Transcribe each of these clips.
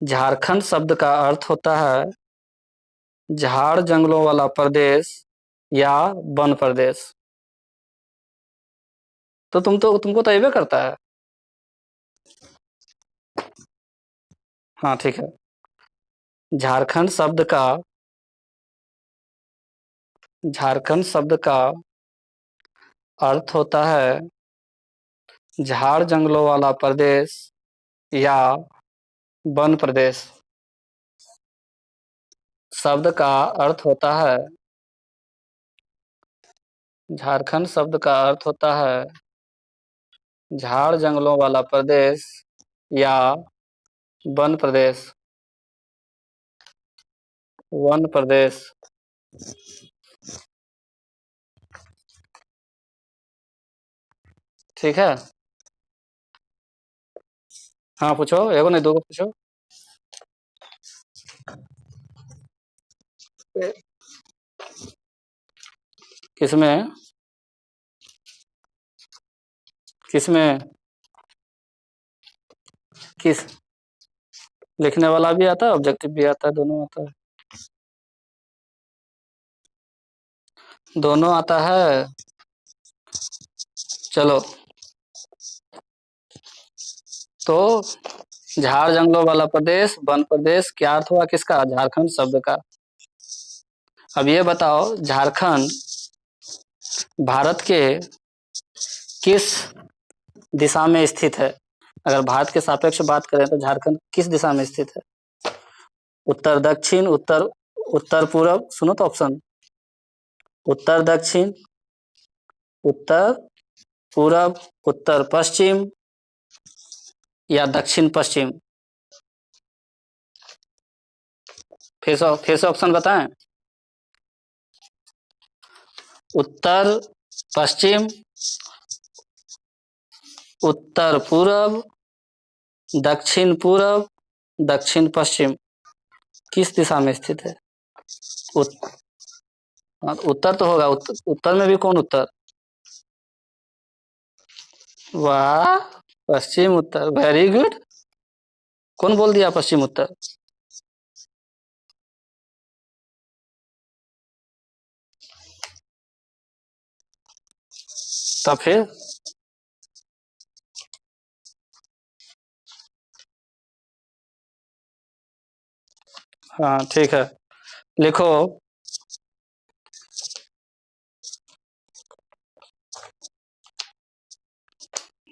झारखंड शब्द का अर्थ होता है झाड़ जंगलों वाला प्रदेश या वन प्रदेश। तो तुमको तो अयबे करता है। हाँ ठीक है। झारखंड शब्द का झारखंड शब्द का अर्थ होता है झाड़ जंगलों वाला प्रदेश या वन प्रदेश। शब्द का अर्थ होता है झारखंड शब्द का अर्थ होता है झाड़ जंगलों वाला प्रदेश या वन प्रदेश। वन प्रदेश। ठीक है। हाँ पूछो, एगो नहीं दो पूछो। किसमें किसमें किस लिखने वाला भी आता है, ऑब्जेक्टिव भी आता है, दोनों आता है। दोनों आता है। चलो तो झाड़ जंगलों वाला प्रदेश वन प्रदेश क्या अर्थ हुआ किसका? झारखंड शब्द का। अब ये बताओ झारखंड भारत के किस दिशा में स्थित है? अगर भारत के सापेक्ष बात करें तो झारखंड किस दिशा में स्थित है? उत्तर दक्षिण, उत्तर उत्तर पूर्व, सुनो तो ऑप्शन। उत्तर दक्षिण, उत्तर पूर्व, उत्तर पश्चिम या दक्षिण पश्चिम। फिर से ऑप्शन बताएं। उत्तर पश्चिम, उत्तर पूर्व, दक्षिण पूर्व, दक्षिण पश्चिम, किस दिशा में स्थित है? उत्तर तो होगा। उत्तर में भी कौन उत्तर? वाह, पश्चिम उत्तर, वेरी गुड। कौन बोल दिया पश्चिम उत्तर? तो फिर हाँ ठीक है, लिखो।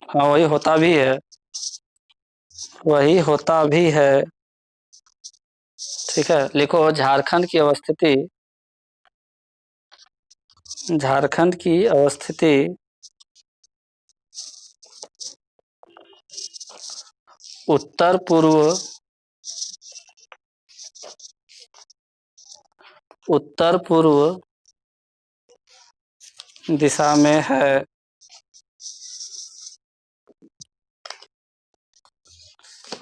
हाँ वही होता भी है, वही होता भी है। ठीक है, लिखो झारखंड की अवस्थिति। झारखंड की अवस्थिति उत्तर पूर्व, उत्तर पूर्व दिशा में है।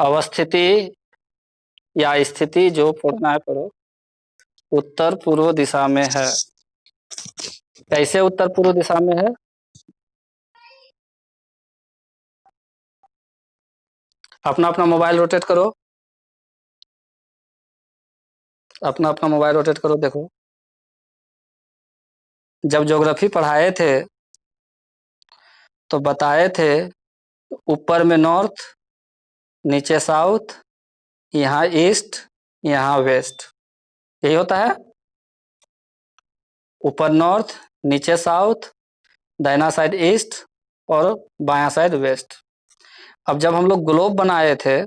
अवस्थिति या स्थिति जो पढ़ना है पढ़ो। उत्तर पूर्व दिशा में है। कैसे उत्तर पूर्व दिशा में है? अपना अपना मोबाइल रोटेट करो, अपना अपना मोबाइल रोटेट करो। देखो जब ज्योग्राफी पढ़ाए थे तो बताए थे ऊपर में नॉर्थ, नीचे साउथ, यहाँ ईस्ट, यहाँ वेस्ट, यही होता है। ऊपर नॉर्थ, नीचे साउथ, दाहिना साइड ईस्ट और बायां साइड वेस्ट। अब जब हम लोग ग्लोब बनाए थे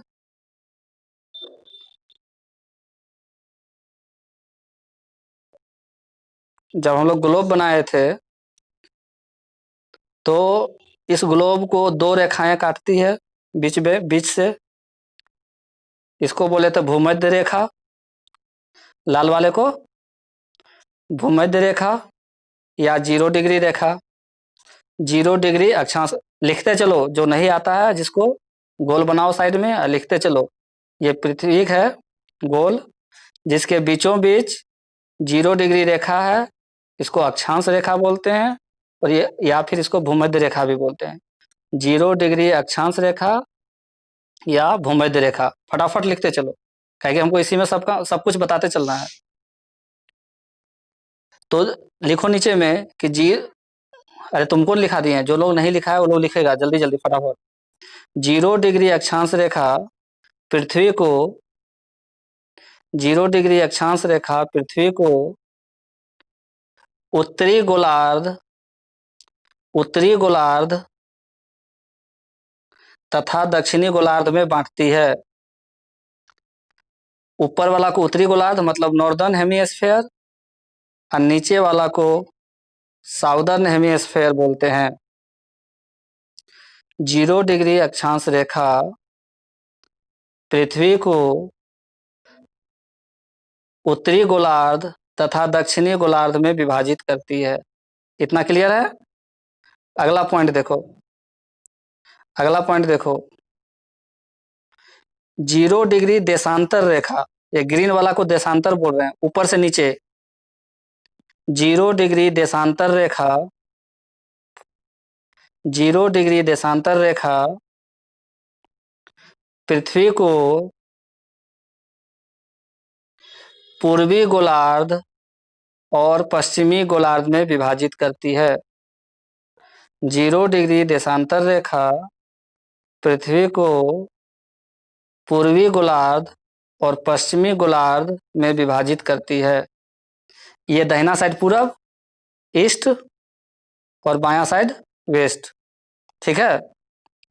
जब हम लोग ग्लोब बनाए थे तो इस ग्लोब को दो रेखाएं काटती है बीच से। इसको बोले थे भूमध्य रेखा, लाल वाले को भूमध्य रेखा या 0 डिग्री रेखा। 0 डिग्री अक्षांश लिखते चलो, जो नहीं आता है जिसको गोल बनाओ साइड में, लिखते चलो। ये पृथ्वी है गोल, जिसके बीचों बीच 0 डिग्री रेखा है, इसको अक्षांश रेखा बोलते हैं। और ये या फिर इसको भूमध्य रेखा भी बोलते हैं। 0 डिग्री अक्षांश रेखा या भूमध्य रेखा, फटाफट लिखते चलो। कि हमको इसी में सबका सब कुछ बताते चलना है। तो लिखो नीचे में कि जी, अरे तुमको लिखा दिए हैं, जो लोग नहीं लिखा है वो लोग लिखेगा जल्दी जल्दी फटाफट। 0 डिग्री अक्षांश रेखा पृथ्वी को 0 डिग्री अक्षांश रेखा पृथ्वी को उत्तरी गोलार्ध तथा दक्षिणी गोलार्ध में बांटती है। ऊपर वाला को उत्तरी गोलार्ध मतलब नॉर्दर्न हेमिस्फेयर और नीचे वाला को साउदर्न हेमिस्फेयर बोलते हैं। 0 डिग्री अक्षांश रेखा पृथ्वी को उत्तरी गोलार्ध तथा दक्षिणी गोलार्ध में विभाजित करती है। इतना क्लियर है? अगला पॉइंट देखो, अगला पॉइंट देखो, 0 डिग्री देशांतर रेखा, ये ग्रीन वाला को देशांतर बोल रहे हैं, ऊपर से नीचे 0 डिग्री देशांतर रेखा, 0 डिग्री देशांतर रेखा पृथ्वी को पूर्वी गोलार्ध और पश्चिमी गोलार्ध में विभाजित करती है। 0 डिग्री देशांतर रेखा पृथ्वी को पूर्वी गोलार्ध और पश्चिमी गोलार्ध में विभाजित करती है। ये दाहिना साइड पूरब ईस्ट और बायां साइड वेस्ट, ठीक है?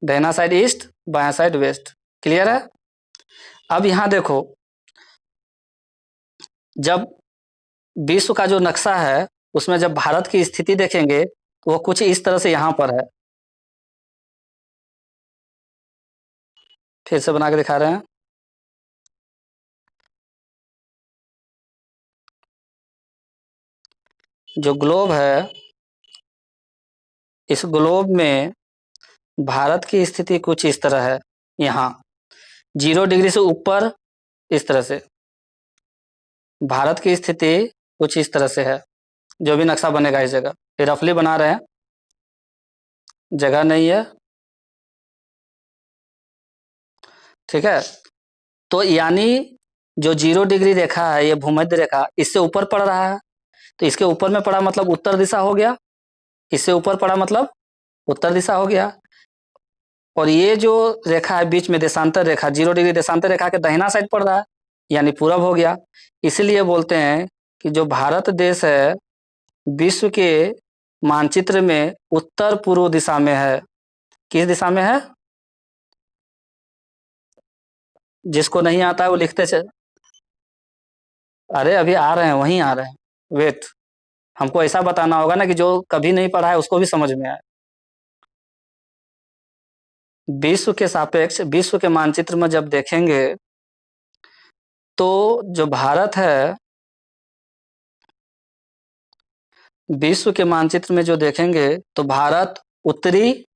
दाहिना साइड ईस्ट, बायां साइड वेस्ट, क्लियर है? अब यहां देखो, जब विश्व का जो नक्शा है उसमें जब भारत की स्थिति देखेंगे तो वो कुछ इस तरह से यहां पर है। फिर से बना के दिखा रहे हैं। जो ग्लोब है, इस ग्लोब में भारत की स्थिति कुछ इस तरह है। यहाँ 0 डिग्री से ऊपर इस तरह से भारत की स्थिति कुछ इस तरह से है। जो भी नक्शा बनेगा इस जगह, ये रफली बना रहे हैं, जगह नहीं है, ठीक है? तो यानी जो 0 डिग्री रेखा है, ये भूमध्य रेखा, इससे ऊपर पड़ रहा है, तो इसके ऊपर में पड़ा मतलब उत्तर दिशा हो गया, इससे ऊपर पड़ा मतलब उत्तर दिशा हो गया। और ये जो रेखा है बीच में देशांतर रेखा, 0 डिग्री देशांतर रेखा के दाहिना साइड पड़ रहा है, यानी पूरब हो गया। इसलिए बोलते हैं कि जो भारत देश है विश्व के मानचित्र में उत्तर पूर्व दिशा में है। किस दिशा में है? जिसको नहीं आता है वो लिखते चल। अरे अभी आ रहे हैं, वहीं आ रहे हैं, वेट। हमको ऐसा बताना होगा ना कि जो कभी नहीं पढ़ा है उसको भी समझ में आए। विश्व के सापेक्ष विश्व के मानचित्र में जब देखेंगे तो जो भारत है, विश्व के मानचित्र में जो देखेंगे तो भारत उत्तरी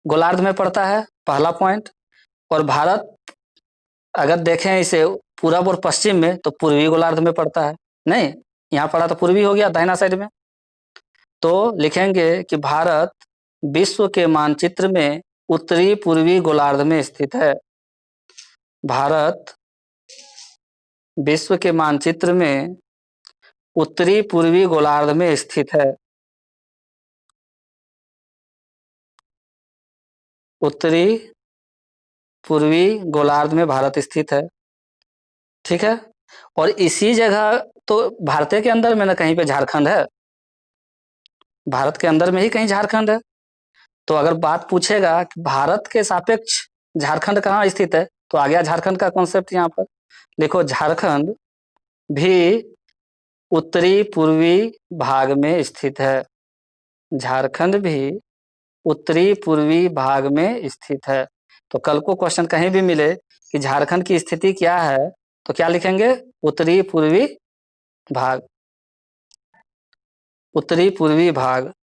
गोलार्ध में पड़ता है, पहला पॉइंट। और भारत अगर देखें इसे पूरब और पश्चिम में तो पूर्वी गोलार्ध में पड़ता है। नहीं, यहाँ पड़ा तो पूर्वी हो गया दाहिना साइड में। तो लिखेंगे कि भारत विश्व के मानचित्र में उत्तरी पूर्वी गोलार्ध में स्थित है। भारत विश्व के मानचित्र में उत्तरी पूर्वी गोलार्ध में स्थित है। उत्तरी पूर्वी गोलार्ध में भारत स्थित है, ठीक है? और इसी जगह तो भारत के अंदर में ना कहीं पे झारखंड है, भारत के अंदर में ही कहीं झारखंड है। तो अगर बात पूछेगा कि भारत के सापेक्ष झारखंड कहाँ स्थित है, तो आ गया झारखंड का कॉन्सेप्ट यहाँ पर। लिखो झारखंड भी उत्तरी पूर्वी भाग में स्थित है। झारखंड भी उत्तरी पूर्वी भाग में स्थित है। तो कल को क्वेश्चन कहीं भी मिले कि झारखंड की स्थिति क्या है, तो क्या लिखेंगे? उत्तरी पूर्वी भाग, उत्तरी पूर्वी भाग।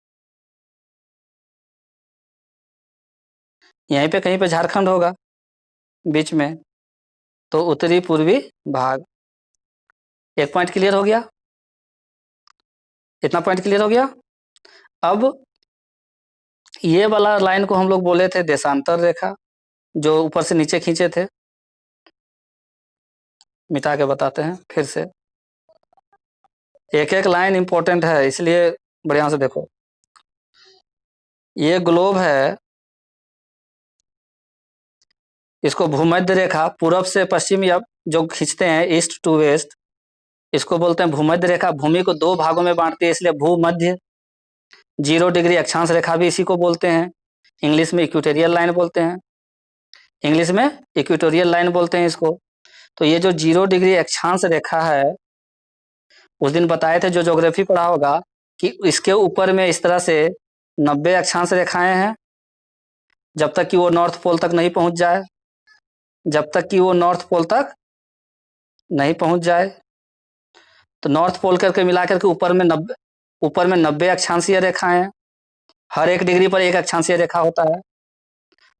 यहीं पे कहीं पे झारखंड होगा बीच में, तो उत्तरी पूर्वी भाग। एक पॉइंट क्लियर हो गया? इतना पॉइंट क्लियर हो गया? अब ये वाला लाइन को हम लोग बोले थे देशांतर रेखा, जो ऊपर से नीचे खींचे थे। मिटा के बताते हैं फिर से, एक एक लाइन इंपॉर्टेंट है इसलिए बढ़िया से देखो। ये ग्लोब है, इसको भूमध्य रेखा पूर्व से पश्चिम या जो खींचते हैं ईस्ट टू वेस्ट, इसको बोलते हैं भूमध्य रेखा। भूमि को दो भागों में बांटती है इसलिए भूमध्य। 0 डिग्री अक्षांश रेखा भी इसी को बोलते हैं, इंग्लिश में इक्वेटोरियल लाइन बोलते हैं, इंग्लिश में इक्वेटोरियल लाइन बोलते हैं इसको। तो ये जो 0 डिग्री अक्षांश रेखा है, उस दिन बताए थे जो ज्योग्राफी पढ़ा होगा कि इसके ऊपर में इस तरह से 90 अक्षांश रेखाएं हैं, जब तक कि वो नॉर्थ पोल तक नहीं पहुंच जाए, जब तक कि वो नॉर्थ पोल तक नहीं पहुंच जाए। तो नॉर्थ पोल करके मिलाकर के ऊपर में 90 अक्षांशीय रेखाएं हैं। हर 1 डिग्री पर एक अक्षांशीय रेखा होता है,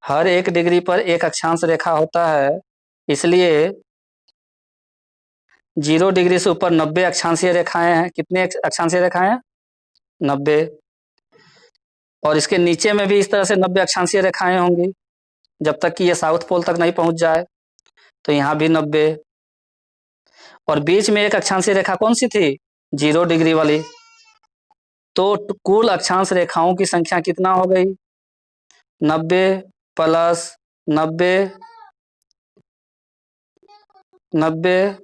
हर 1 डिग्री पर एक अक्षांश रेखा होता है, इसलिए 0 डिग्री से ऊपर 90 अक्षांशीय रेखाएं हैं। कितने अक्षांशीय रेखाएं हैं? 90। और इसके नीचे में भी इस तरह से 90 अक्षांशीय रेखाएं होंगी, जब तक कि ये साउथ पोल तक नहीं पहुंच जाए। तो यहाँ भी 90, और बीच में एक अक्षांशीय रेखा कौन सी थी? 0 डिग्री वाली। तो कुल अक्षांश रेखाओं की संख्या कितना हो गई? 90 प्लस 90, 90,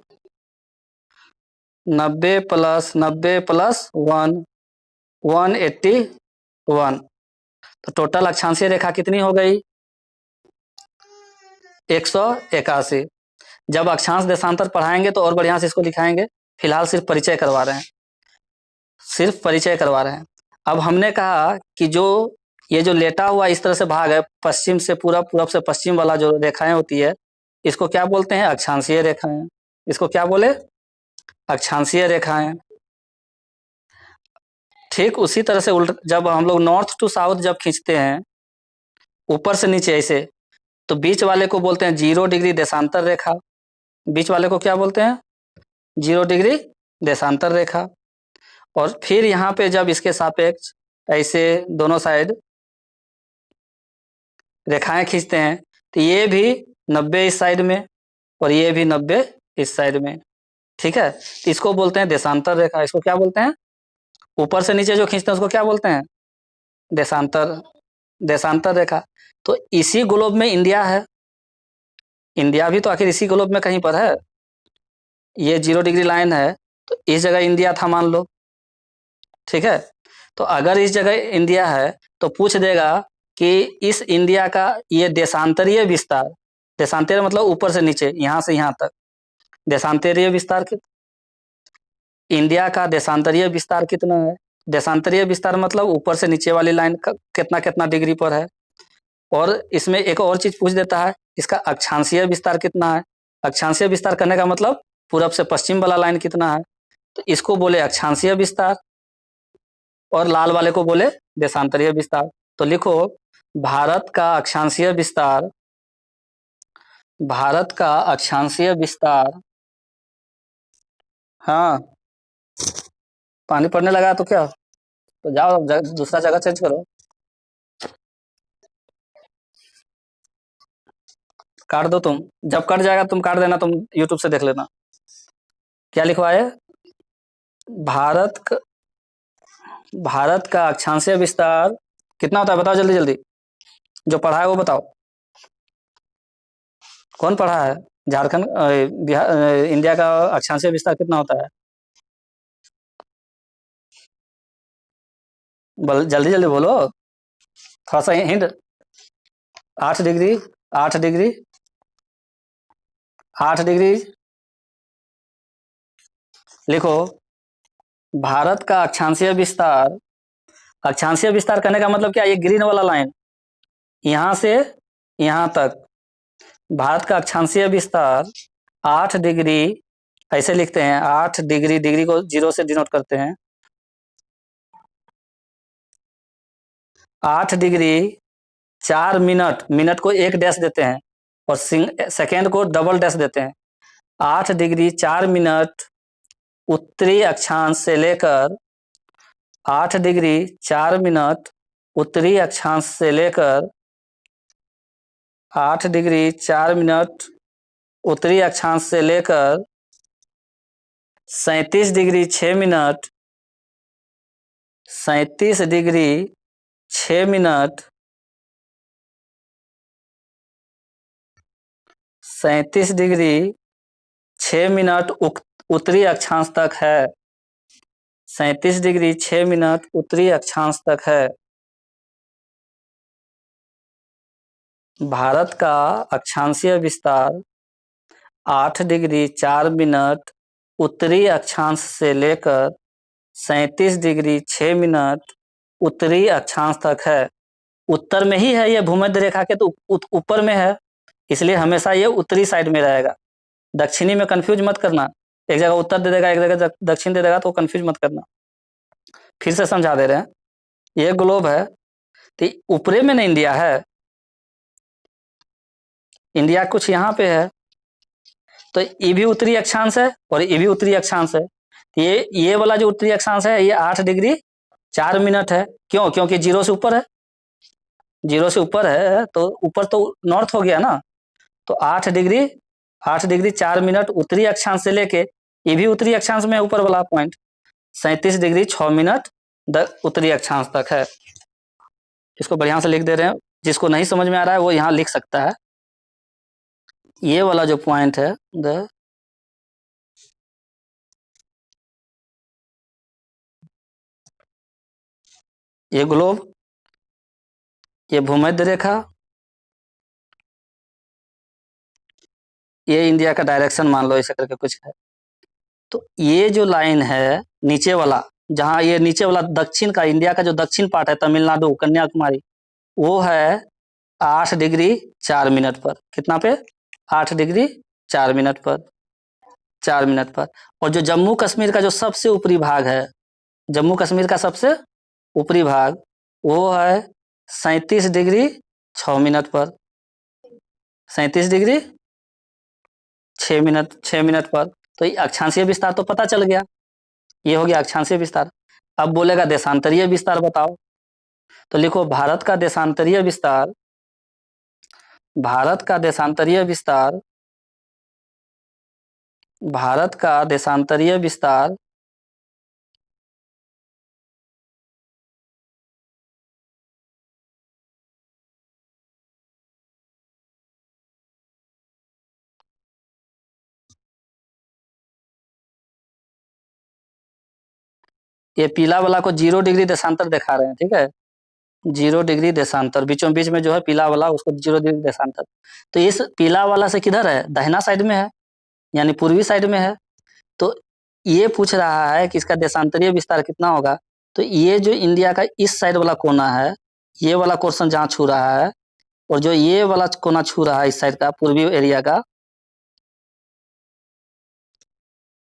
90 प्लस 90 प्लस 1, 181। तो टोटल अक्षांशीय रेखा कितनी हो गई? 181। जब अक्षांश देशांतर पढ़ाएंगे तो और बढ़िया से इसको दिखाएंगे, फिलहाल सिर्फ परिचय करवा रहे हैं, सिर्फ परिचय करवा रहे हैं। अब हमने कहा कि जो ये जो लेटा हुआ इस तरह से भाग है, पश्चिम से पूरब, पूरब से पश्चिम वाला जो रेखाएं होती है, इसको क्या बोलते हैं? अक्षांशीय रेखाएं। इसको क्या बोले? अक्षांशीय रेखाएं। ठीक उसी तरह से उल्ट, जब हम लोग नॉर्थ टू साउथ जब खींचते हैं ऊपर से नीचे ऐसे, तो बीच वाले को बोलते हैं 0 डिग्री देशांतर रेखा। बीच वाले को क्या बोलते हैं? 0 डिग्री देशांतर रेखा। और फिर यहाँ पे जब इसके सापेक्ष ऐसे दोनों साइड रेखाएं खींचते हैं, तो ये भी 90 इस साइड में और ये भी 90 इस साइड में। ठीक है, तो इसको बोलते हैं देशांतर रेखा। इसको क्या बोलते हैं? ऊपर से नीचे जो खींचते हैं उसको क्या बोलते हैं? देशांतर, देशांतर रेखा। तो इसी ग्लोब में इंडिया है, इंडिया भी तो आखिर इसी ग्लोब में कहीं पर है। ये 0 डिग्री लाइन है, तो इस जगह इंडिया था मान लो। ठीक है, तो अगर इस जगह इंडिया है तो पूछ देगा कि इस इंडिया का ये देशांतरीय विस्तार, देशांतरीय मतलब ऊपर से नीचे, यहां से यहां तक, देशांतरीय विस्तार इंडिया का देशांतरीय विस्तार कितना है? देशांतरीय विस्तार मतलब ऊपर से नीचे वाली लाइन का कितना कितना डिग्री पर है। और इसमें एक और चीज पूछ देता है, इसका अक्षांशीय विस्तार कितना है। अक्षांशीय विस्तार करने का मतलब पूरब से पश्चिम वाला लाइन कितना है, तो इसको बोले अक्षांशीय विस्तार, और लाल वाले को बोले देशांतरीय विस्तार। तो लिखो, भारत का अक्षांशीय विस्तार, भारत का अक्षांशीय विस्तार। हाँ, पानी पड़ने लगा तो क्या, तो जाओ दूसरा जगह चेंज करो। काट दो तुम, जब कट जाएगा तुम काट देना, तुम यूट्यूब से देख लेना। क्या लिखवाए? भारत का, भारत का अक्षांशीय विस्तार कितना होता है बताओ जल्दी जल्दी, जो पढ़ा है वो बताओ। कौन पढ़ा है? झारखंड बिहार इंडिया का अक्षांशीय विस्तार कितना होता है? जल्दी जल्दी बोलो, थोड़ा सा हिंट। 8 degree, 8 degree, 8 degree. लिखो, भारत का अक्षांशीय विस्तार, अक्षांशीय विस्तार करने का मतलब क्या? ये ग्रीन वाला लाइन यहां से यहां तक, भारत का अक्षांशीय विस्तार 8 डिग्री, ऐसे लिखते हैं 8 डिग्री, डिग्री को 0 से डिनोट करते हैं। 8 डिग्री 4 मिनट, मिनट को 1 डैश देते हैं और सेकेंड को डबल डैश देते हैं। 8 डिग्री 4 मिनट उत्तरी अक्षांश से लेकर, 8 डिग्री 4 मिनट उत्तरी अक्षांश से लेकर, 8 डिग्री 4 मिनट उत्तरी अक्षांश से लेकर 37 degree 6 minute, 37 degree 6 minute, 37 degree 6 minute उत्तरी अक्षांश तक है। 37 डिग्री 6 मिनट उत्तरी अक्षांश तक है। भारत का अक्षांशीय विस्तार 8 डिग्री 4 मिनट उत्तरी अक्षांश से लेकर 37 डिग्री 6 मिनट उत्तरी अक्षांश तक है। उत्तर में ही है ये भूमध्य रेखा के, तो ऊपर में है, इसलिए हमेशा ये उत्तरी साइड में रहेगा। दक्षिणी में कंफ्यूज मत करना, एक जगह उत्तर दे देगा एक जगह दक्षिण दे देगा, तो कंफ्यूज मत करना। फिर से समझा दे रहे हैं, ये ग्लोब है तो ऊपरे में ना इंडिया है, इंडिया कुछ यहाँ पे है, तो ये भी उत्तरी अक्षांश है और ये भी उत्तरी अक्षांश है। ये वाला जो उत्तरी अक्षांश है ये 8 डिग्री 4 मिनट है। क्यों? क्योंकि 0 से ऊपर है, 0 से ऊपर है तो ऊपर तो नॉर्थ हो गया ना, तो 8 डिग्री 4 मिनट उत्तरी अक्षांश से लेके ये भी उत्तरी अक्षांश में ऊपर वाला पॉइंट 37 डिग्री 6 मिनट उत्तरी अक्षांश तक है। इसको बढ़िया से लिख दे रहे हैं, जिसको नहीं समझ में आ रहा है वो यहाँ लिख सकता है। ये वाला जो पॉइंट है ये ग्लोब, ये भूमध्य रेखा, ये इंडिया का डायरेक्शन मान लो ऐसे करके कुछ है। तो ये जो लाइन है नीचे वाला, जहां ये नीचे वाला दक्षिण का, इंडिया का जो दक्षिण पार्ट है तमिलनाडु कन्याकुमारी, वो है 8 डिग्री 4 मिनट पर। कितना पे? 8 डिग्री 4 मिनट पर, 4 मिनट पर। और जो जम्मू कश्मीर का जो सबसे ऊपरी भाग है, जम्मू कश्मीर का सबसे ऊपरी भाग, वो है 37 डिग्री 6 मिनट पर, 37 डिग्री 6 मिनट पर। तो ये अक्षांशीय विस्तार तो पता चल गया, ये हो गया अक्षांशीय विस्तार। अब बोलेगा देशांतरीय विस्तार बताओ, तो लिखो भारत का देशांतरीय विस्तार, भारत का देशांतरीय विस्तार, भारत का देशांतरीय विस्तार ये पीला वाला को 0 डिग्री देशांतर दिखा रहे हैं, ठीक है, 0 डिग्री देशांतर, बीचों बीच में जो है पीला वाला, उसको 0 डिग्री देशांतर। तो इस पीला वाला से किधर है? दाहिना साइड में है, यानी पूर्वी साइड में है। तो ये पूछ रहा है कि इसका देशांतरीय विस्तार कितना होगा। तो ये जो इंडिया का इस साइड वाला कोना है, ये वाला क्वेश्चन जहाँ छू रहा है, और जो ये वाला कोना छू रहा है इस साइड का पूर्वी एरिया का,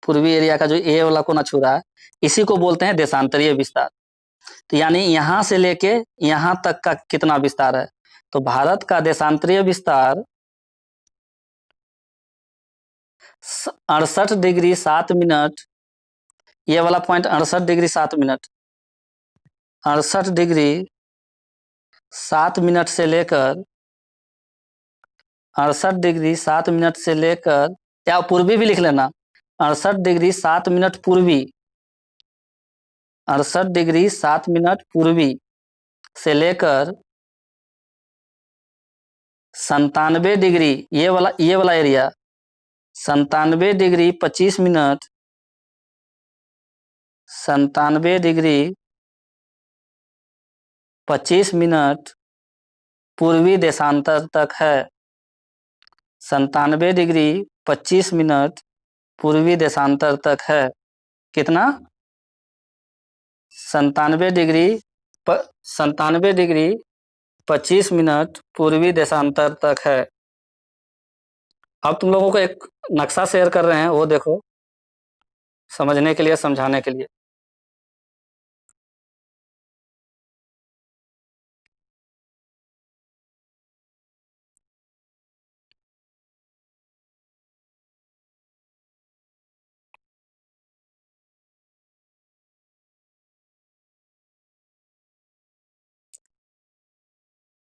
पूर्वी एरिया का जो ये वाला कोना छू रहा है, इसी को बोलते हैं देशांतरीय विस्तार। तो यानी यहां से लेके यहां तक का कितना विस्तार है। तो भारत का देशांतरीय विस्तार 68 डिग्री 7 मिनट, ये वाला point 68 degree 7 minute, 68 degree 7 minute से लेकर 68 डिग्री 7 मिनट से लेकर, या पूर्वी भी लिख लेना, 68 डिग्री 7 मिनट पूर्वी, 68 डिग्री 7 मिनट पूर्वी से लेकर 97 डिग्री, ये वाला area 97 degree 25 minute, 97 degree 25 minute पूर्वी देशांतर तक है। 97 डिग्री 25 मिनट पूर्वी देशांतर तक है। कितना? 97 डिग्री 25 मिनट पूर्वी देशांतर तक है। अब तुम लोगों को एक नक्शा शेयर कर रहे हैं, वो देखो, समझने के लिए, समझाने के लिए।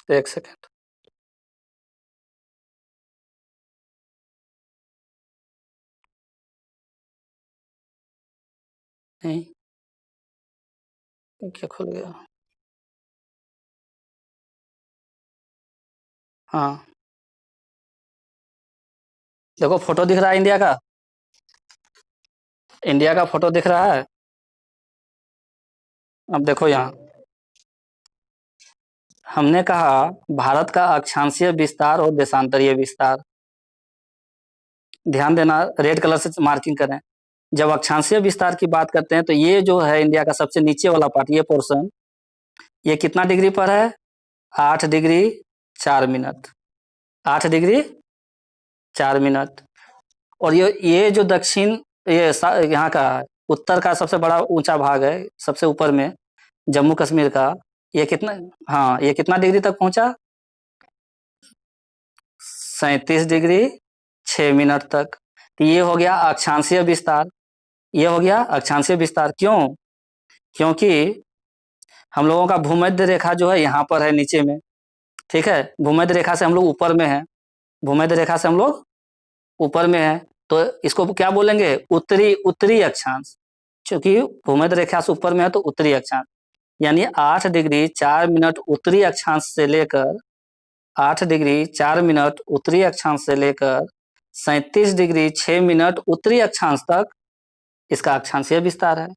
एक सेकेंड। नहीं, क्या खुल गया? हाँ, देखो फोटो दिख रहा है इंडिया का। इंडिया का फोटो दिख रहा है। अब देखो यहाँ हमने कहा भारत का अक्षांशीय विस्तार और देशांतरीय विस्तार। ध्यान देना, रेड कलर से मार्किंग करें। जब अक्षांशीय विस्तार की बात करते हैं तो ये जो है इंडिया का सबसे नीचे वाला पार्ट, ये पोर्शन, ये कितना डिग्री पर है? 8 डिग्री 4 मिनट। 8 degree 4 minute. और ये जो दक्षिण, यहाँ का उत्तर का सबसे बड़ा ऊंचा भाग है, सबसे ऊपर में, जम्मू कश्मीर का, ये कितना, हाँ, ये कितना डिग्री तक पहुंचा? 37 डिग्री 6 मिनट तक। तो ये हो गया अक्षांशीय विस्तार। ये हो गया अक्षांशीय विस्तार। क्यों? क्योंकि हम लोगों का भूमध्य रेखा जो है यहाँ पर है नीचे में, ठीक है, भूमध्य रेखा से हम लोग ऊपर में है, भूमध्य रेखा से हम लोग ऊपर में है, तो इसको क्या बोलेंगे? उत्तरी उत्तरी अक्षांश। क्योंकि भूमध्य रेखा से ऊपर में है तो उत्तरी अक्षांश। यानी 8 डिग्री 4 मिनट उत्तरी अक्षांश से लेकर 8 डिग्री 4 मिनट उत्तरी अक्षांश से लेकर 37 डिग्री 6 मिनट उत्तरी अक्षांश तक इसका अक्षांशीय विस्तार है।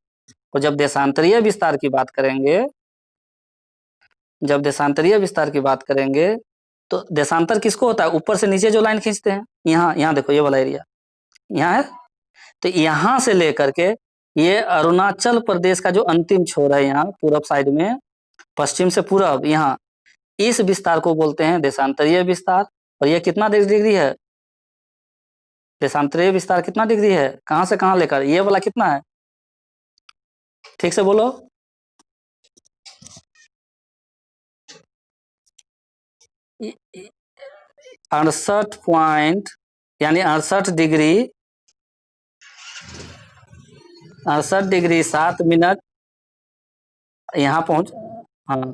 और जब देशांतरीय विस्तार की बात करेंगे, जब देशांतरीय विस्तार की बात करेंगे तो देशांतर किसको होता है? ऊपर से नीचे जो लाइन खींचते हैं, यहाँ यहाँ देखो, ये वाला एरिया यहाँ है, तो यहाँ से लेकर के ये अरुणाचल प्रदेश का जो अंतिम छोर है, यहाँ पूरब साइड में, पश्चिम से पूरब, यहाँ, इस विस्तार को बोलते हैं देशांतरीय विस्तार। और ये कितना डिग्री है? देशांतरीय विस्तार कितना डिग्री है? कहां से कहां लेकर? ये वाला कितना है? ठीक से बोलो। 68 यानी 68 डिग्री 7 मिनट यहाँ पहुंच, हाँ,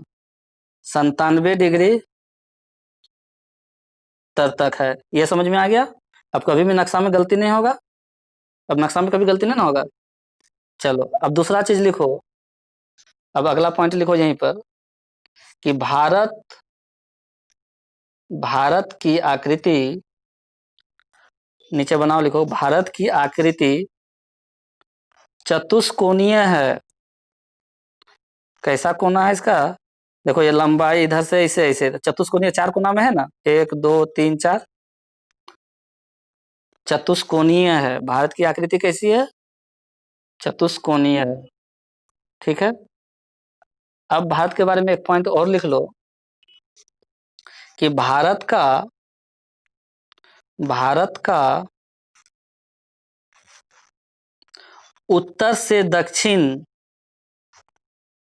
97 डिग्री तक है। ये समझ में आ गया? अब कभी भी नक्शा में गलती नहीं होगा। अब नक्शा में कभी गलती नहीं ना होगा। चलो अब दूसरा चीज लिखो। अब अगला पॉइंट लिखो यहीं पर कि भारत भारत की आकृति, नीचे बनाओ, लिखो भारत की आकृति चतुष्कोणीय है। कैसा कोना है इसका? देखो ये लंबाई इधर से ऐसे ऐसे चतुष्कोणीय, 4 कोना में है ना, 1 2 3 4, चतुष्कोणीय है। भारत की आकृति कैसी है? चतुष्कोणीय है। ठीक है। अब भारत के बारे में एक पॉइंट और लिख लो कि भारत का उत्तर से दक्षिण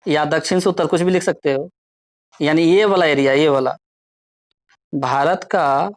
या दक्षिण से उत्तर, कुछ भी लिख सकते हो, यानी ये वाला एरिया, ये वाला, भारत का